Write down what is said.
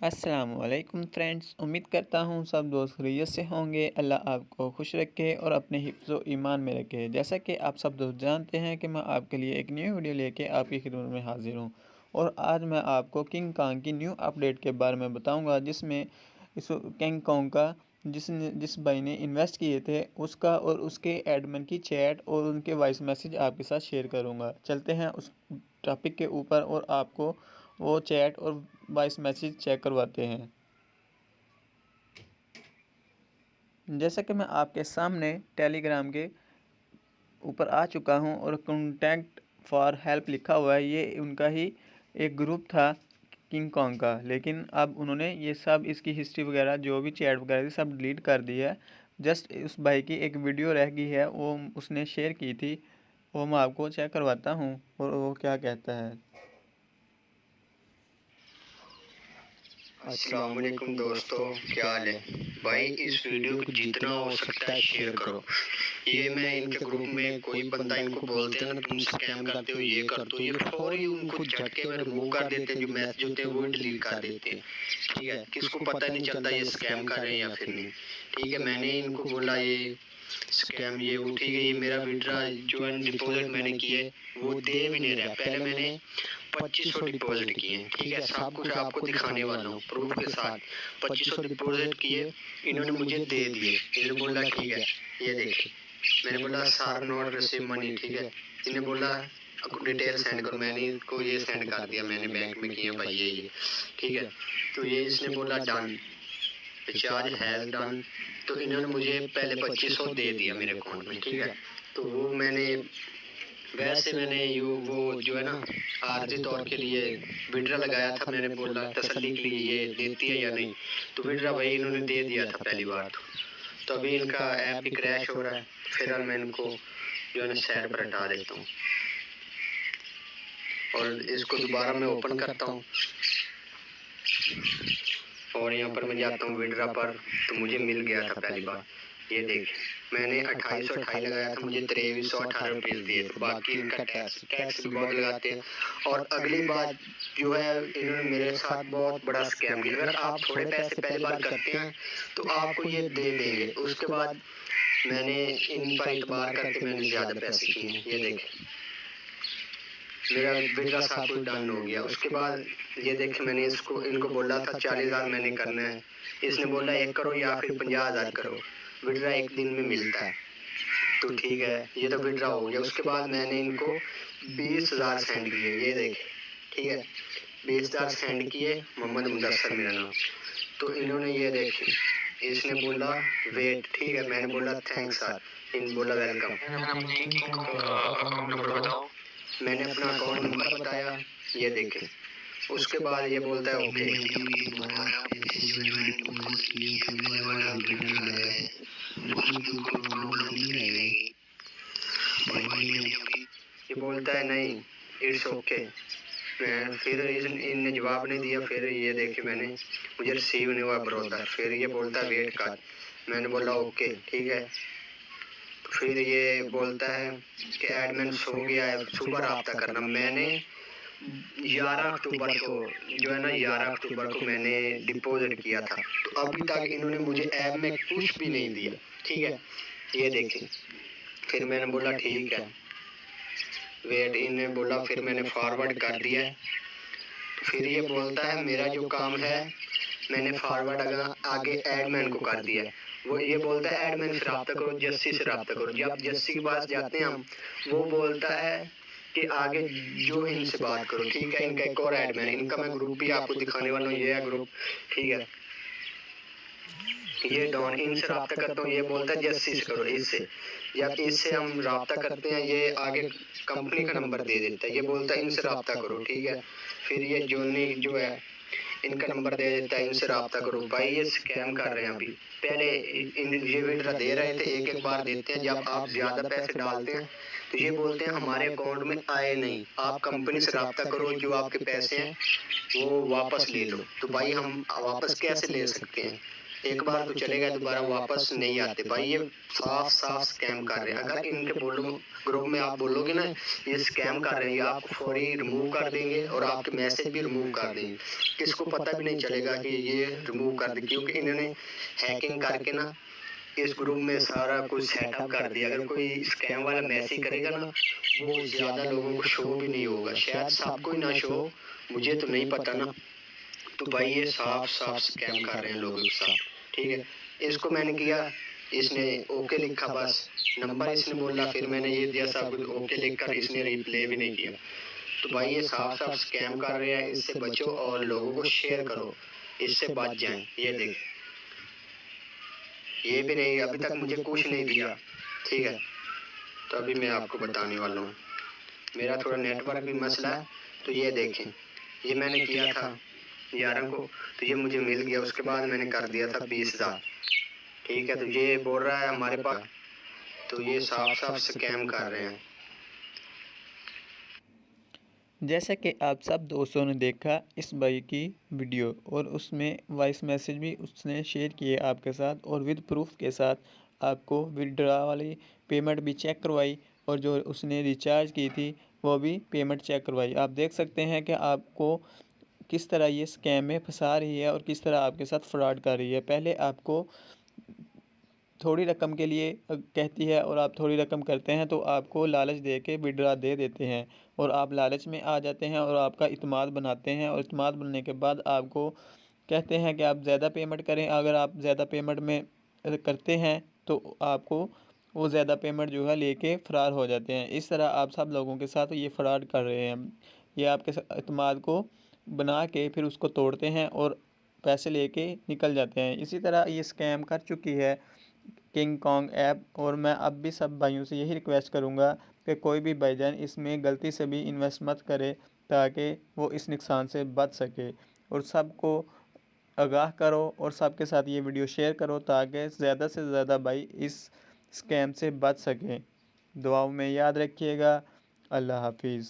अस्सलामुअलैकुम फ्रेंड्स, उम्मीद करता हूँ सब दोस्त खैरियत से होंगे। अल्लाह आपको खुश रखे और अपने हिफ्ज़ व ईमान में रखे। जैसा कि आप सब दोस्त जानते हैं कि मैं आपके लिए एक न्यू वीडियो लेके आपकी खिदमत में हाज़िर हूँ और आज मैं आपको किंग कॉन्ग की न्यू अपडेट के बारे में बताऊँगा, जिसमें इस किंग कॉन्ग का जिस भाई ने इन्वेस्ट किए थे उसका और उसके एडमिन की चैट और उनके वॉइस मैसेज आपके साथ शेयर करूँगा। चलते हैं उस टॉपिक के ऊपर और आपको वो चैट और वॉइस मैसेज चेक करवाते हैं। जैसा कि मैं आपके सामने टेलीग्राम के ऊपर आ चुका हूं और कॉन्टैक्ट फॉर हेल्प लिखा हुआ है। ये उनका ही एक ग्रुप था किंग कॉन्ग का, लेकिन अब उन्होंने ये सब इसकी हिस्ट्री वगैरह जो भी चैट वगैरह थी सब डिलीट कर दी है। जस्ट उस भाई की एक वीडियो रह गई है, वो उसने शेयर की थी, वो मैं आपको चेक करवाता हूँ और वो क्या कहता है। अस्सलाम वालेकुम दोस्तों, क्या हाल है भाई। इस वीडियो को जितना हो सकता है शेयर करो। ये मैं इनके ग्रुप में कोई बंदा इनको बोलते हैं ना तुम स्कैम करते हो, ये करते हो, ये फौरी उनको झटके में रिमूव कर देते हैं। जो मैसेज होते हैं वो डिलीट कर देते हैं। ठीक है, किसको पता नहीं चलता ये स्कैम कर रहे हैं या फिर नहीं। ठीक है, मैंने इनको बोला ये स्कैम ये वो, ठीक है, ये मेरा विड्रा जो है डिपॉजिट मैंने किए वो दे भी नहीं रहा। पहले मैंने 2500 डिपॉजिट किए, ठीक है, सब कुछ आपको दिखाने वाला हूँ प्रूफ के साथ। 2500 डिपॉजिट किए, इन्होंने मुझे दे दिए। इन्होंने बोला ठीक है ये देखिए, मैंने बोला सर नॉट रिसीव मनी, ठीक है। इन्होंने बोला डिटेल सेंड करो, मैंने इनको ये सेंड कर दिया, मैंने बैंक में किया भाई ये, ठीक है। तो ये इसने बोला डन, रिचार्ज हैज डन। तो इन्होंने मुझे पहले 2500 दे दिया मेरे अकाउंट में, ठीक है। तो वो मैंने वैसे मैंने वो जो है ना आर्जी तौर के लिए विड्रा लगाया था। मैंने बोला तसल्ली के लिए ये देती है या नहीं, तो विड्रा भाई इन्होंने दे दिया था पहली बार। तो अभी इनका ऐप भी क्रैश हो रहा है। फिलहाल मैं इनको जो है ना साइड पर हटा देता हूँ और इसको दोबारा मैं ओपन करता हूँ और यहाँ पर मैं जाता हूँ विड्रा पर। तो मुझे मिल गया था पहली बार, ये देख मैंने 2828 लगाया था, मुझे 2318 दिए थे। बाकी इनका टैक्स भी बहुत लगाते हैं। और अगली बात जो है, इन्होंने मेरे साथ बहुत बड़ा स्कैम किया। अगर आप थोड़े पैसे पहली बार करते हैं तो आपको ये दे देंगे। उसके बाद मैंने इन पर इतबार करके मैंने ज़्यादा पैसे किए। ये देखें मेरा विड्रा सब कुछ डन हो गया। उसके बाद ये देख मैंने इसको इनको बोला था 40,000 मैंने करना है, इसने बोला 1 करो या फिर 50,000 करो, विड्रा 1 दिन में मिलता है। तो ठीक है, ये तो विड्रा हो गया। उसके बाद मैंने इनको 20,000 सेंड किए, ये देख, ठीक है, 20,000 सेंड किए। मोहम्मद मुदस्सर मेरा नाम। तो इन्होंने ये देख, इसने बोला वेट, ठीक है, मैंने बोला थैंक्स सर, इन बोला वेलकम। अकाउंट नंबर बताओ, मैंने अपना अकाउंट नंबर बताया, ये देखें। उसके बाद ये बोलता है ओके, ये बोलता है नहीं इट्स ओके। फिर इनने जवाब नहीं दिया। फिर ये देखे मैंने, मुझे रिसीव नहीं हुआ ब्रोदर। फिर ये बोलता है वेट कर, मैंने बोला ओके ठीक है। फिर ये बोलता है कि एडमिन सो गया है, सुबह रब्ता करना। मैंने 11 अक्टूबर को जो है ना 11 अक्टूबर को मैंने डिपॉजिट किया था, तो अभी तक इन्होंने मुझे ऐप में कुछ भी नहीं दिया, ठीक है, ये देखें। फिर मैंने बोला ठीक है वेट, इन्हें बोला, फिर मैंने फॉरवर्ड कर दिया है। फिर ये बोलता है मेरा जो काम है मैंने फॉरवर्ड आगे एडमिन को कर दिया है। वो ये बोलता है एडमिन से रब्ता करो, जस्सी से रब्ता करो। जब जस्सी के पास जाते हैं हम, वो बोलता है कि आगे जो इनसे बात करो, ठीक है। इनका एक और एडमिन, इनका मैं ग्रुप भी आपको दिखाने वाला हूँ, ये है ग्रुप, ठीक है। ये डॉन, इनसे रब्ता करता हूँ, ये बोलता है जस्सी से करो, इससे। जब इससे हम रब्ता करते हैं, ये आगे कंपनी का नंबर दे देता है, ये बोलता है इनसे रब्ता करो, ठीक है। फिर ये जोनी जो है इनका नंबर दे देता है, इनसे रब्ता करो। भाई ये स्कैम कर रहे हैं। अभी पहले ये विड्रा दे रहे थे, एक एक बार देते हैं। जब आप ज़्यादा पैसे डालते हैं तो ये बोलते हैं हमारे अकाउंट में आए नहीं, आप कंपनी से रब्ता करो, जो आपके पैसे हैं वो वापस ले लो। तो भाई हम वापस कैसे ले सकते हैं? एक बार तो चले गए, दोबारा वापस नहीं आते भाई। ये साफ साफ स्कैम कर रहे हैं। अगर इनके ग्रुप में आप बोलोगे ना ये स्कैम कर रहे हैं, ये आपको फौरी रिमूव कर देंगे और आपके मैसेज भी रिमूव कर देंगे। किसको पता भी नहीं चलेगा कि ये रिमूव कर दे, क्योंकि इन्होंने हैकिंग करके ना इस ग्रुप में सारा कुछ सेटअप कर दिया। अगर कोई स्कैम वाला मैसेज करेगा ना वो ज्यादा लोगों को शो भी नहीं होगा, शायद सबको ही ना शो, मुझे तो नहीं पता ना। तो भाई ये साफ साफ स्कैम कर रहे हैं लोगों के साथ, ठीक है। इसको मैंने किया, इसने ओके लिखा, बस नंबर इसने बोला, फिर मैंने ये दिया सब कुछ ओके लिखकर, इसने रिप्लाई भी नहीं किया। तो भाई ये साफ साफ स्कैम कर रहे हैं, इससे बचो और लोगों को शेयर करो, इससे बच जाएं। ये देख, ये भी नहीं, अभी तक मुझे कुछ नहीं दिया, ठीक है। तो अभी मैं आपको बताने वाला हूँ, मेरा थोड़ा नेटवर्क भी मसला है। तो ये देखें, ये मैंने किया था 11 को, तो ये मुझे मिल गया। उसके बाद मैंने कर दिया था 20,000, ठीक है। तो ये बोल रहा है हमारे पास, तो ये साफ साफ स्कैम कर रहे हैं। जैसा कि आप सब दोस्तों ने देखा इस भाई की वीडियो, और उसमें वॉइस मैसेज भी उसने शेयर किए आपके साथ, और विद प्रूफ के साथ आपको विड्रॉ वाली पेमेंट भी चेक करवाई, और जो उसने रिचार्ज की थी वो भी पेमेंट चेक करवाई। आप देख सकते हैं कि आपको किस तरह ये स्कैम में फंसा रही है और किस तरह आपके साथ फ्रॉड कर रही है। पहले आपको थोड़ी रकम के लिए कहती है और आप थोड़ी रकम करते हैं तो आपको लालच दे के विड्रॉ दे देते हैं, और आप लालच में आ जाते हैं और आपका इत्मीनान बनाते हैं, और इत्मीनान बनने के बाद आपको कहते हैं कि आप ज़्यादा पेमेंट करें। अगर आप ज़्यादा पेमेंट में करते हैं तो आपको वो ज़्यादा पेमेंट जो है लेके फ़रार हो जाते हैं। इस तरह आप सब लोगों के साथ ये फ्रॉड कर रहे हैं। ये आपके इत्मीनान को बना के फिर उसको तोड़ते हैं और पैसे लेके निकल जाते हैं। इसी तरह ये स्कैम कर चुकी है किंग कॉन्ग ऐप, और मैं अब भी सब भाइयों से यही रिक्वेस्ट करूंगा कि कोई भी भाईजान इसमें गलती से भी इन्वेस्ट मत करे, ताकि वो इस नुकसान से बच सके। और सबको आगाह करो और सबके साथ ये वीडियो शेयर करो, ताकि ज़्यादा से ज़्यादा भाई इस स्कैम से बच सकें। दुआओं में याद रखिएगा। अल्लाह हाफिज़।